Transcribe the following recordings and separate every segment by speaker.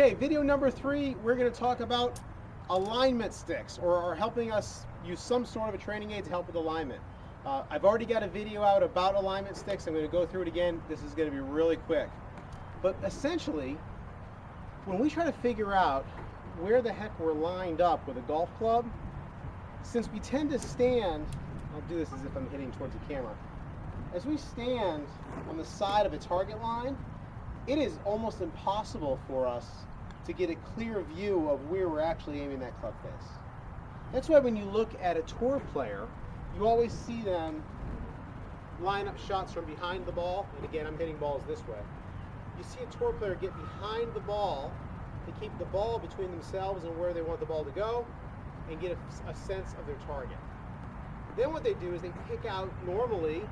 Speaker 1: Okay, video number 3, we're going to talk about alignment sticks, or helping us use some sort of a training aid to help with alignment. I've already got a video out about alignment sticks. I'm going to go through it again. This is going to be really quick. But essentially, when we try to figure out where the heck we're lined up with a golf club, since we tend to stand, I'll do this as if I'm hitting towards the camera, as we stand on the side of a target line, it is almost impossible for us to get a clear view of where we're actually aiming that club face. That's why when you look at a tour player, you always see them line up shots from behind the ball, and again, I'm hitting balls this way. You see a tour player get behind the ball to keep the ball between themselves and where they want the ball to go, and get a sense of their target. Then what they do is they pick out normally,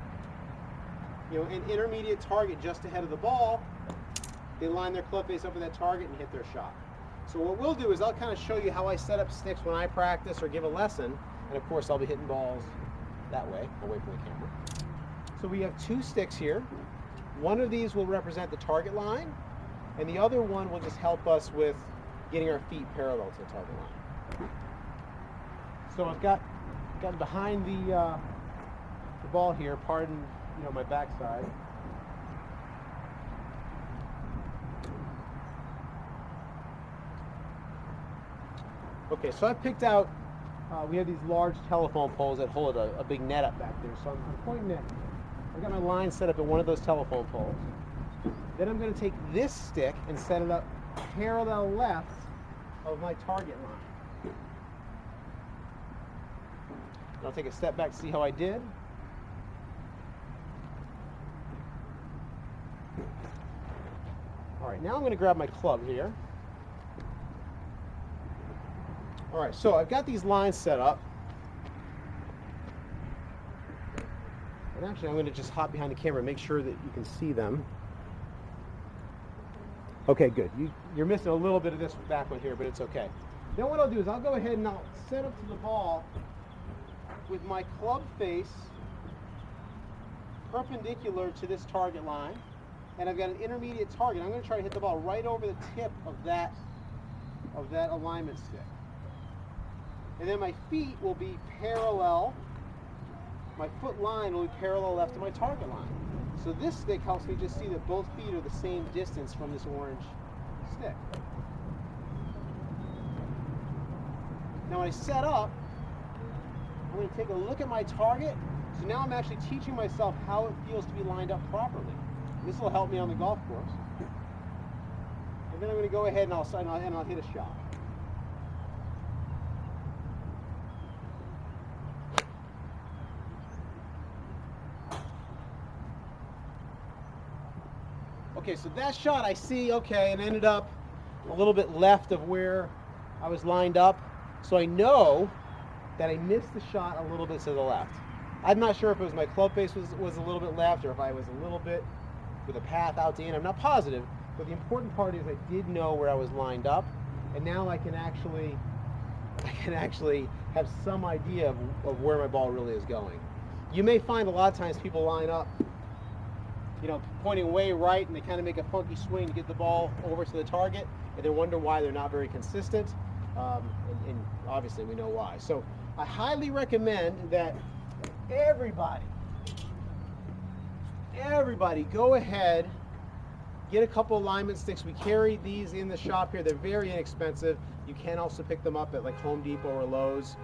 Speaker 1: an intermediate target just ahead of the ball. They line their club face up with that target and hit their shot. So what we'll do is I'll kind of show you how I set up sticks when I practice or give a lesson, and of course I'll be hitting balls that way, away from the camera. So we have 2 sticks here. One of these will represent the target line, and the other one will just help us with getting our feet parallel to the target line. So I've got behind the ball here, pardon my backside. Okay, so I picked out, we have these large telephone poles that hold a big net up back there. So I'm pointing at, I've got my line set up at one of those telephone poles. Then I'm going to take this stick and set it up parallel left of my target line. And I'll take a step back to see how I did. All right, now I'm going to grab my club here. All right, so I've got these lines set up. And actually, I'm going to just hop behind the camera and make sure that you can see them. Okay, good. You're missing a little bit of this back one here, but it's okay. Then what I'll do is I'll go ahead and I'll set up to the ball with my club face perpendicular to this target line. And I've got an intermediate target. I'm going to try to hit the ball right over the tip of that alignment stick. And then my feet will be parallel, my foot line will be parallel left to my target line. So this stick helps me just see that both feet are the same distance from this orange stick. Now when I set up, I'm going to take a look at my target. So now I'm actually teaching myself how it feels to be lined up properly. This will help me on the golf course. And then I'm going to go ahead and I'll hit a shot. Okay, so that shot I see, okay, and ended up a little bit left of where I was lined up. So I know that I missed the shot a little bit to the left. I'm not sure if it was my club face was a little bit left or if I was a little bit with a path out to in. I'm not positive, but the important part is I did know where I was lined up, and now I can actually have some idea of where my ball really is going. You may find a lot of times people line up pointing way right, and they kind of make a funky swing to get the ball over to the target, and they wonder why they're not very consistent, and obviously we know why. So I highly recommend that everybody go ahead, get a couple alignment sticks. We carry these in the shop here. They're very inexpensive. You can also pick them up at like Home Depot or Lowe's.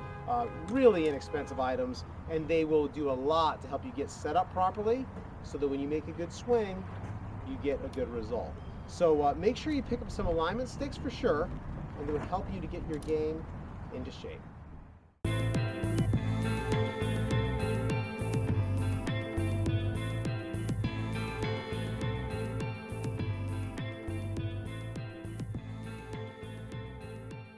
Speaker 1: Really inexpensive items, and they will do a lot to help you get set up properly so that when you make a good swing, you get a good result. So make sure you pick up some alignment sticks for sure, and it will help you to get your game into shape.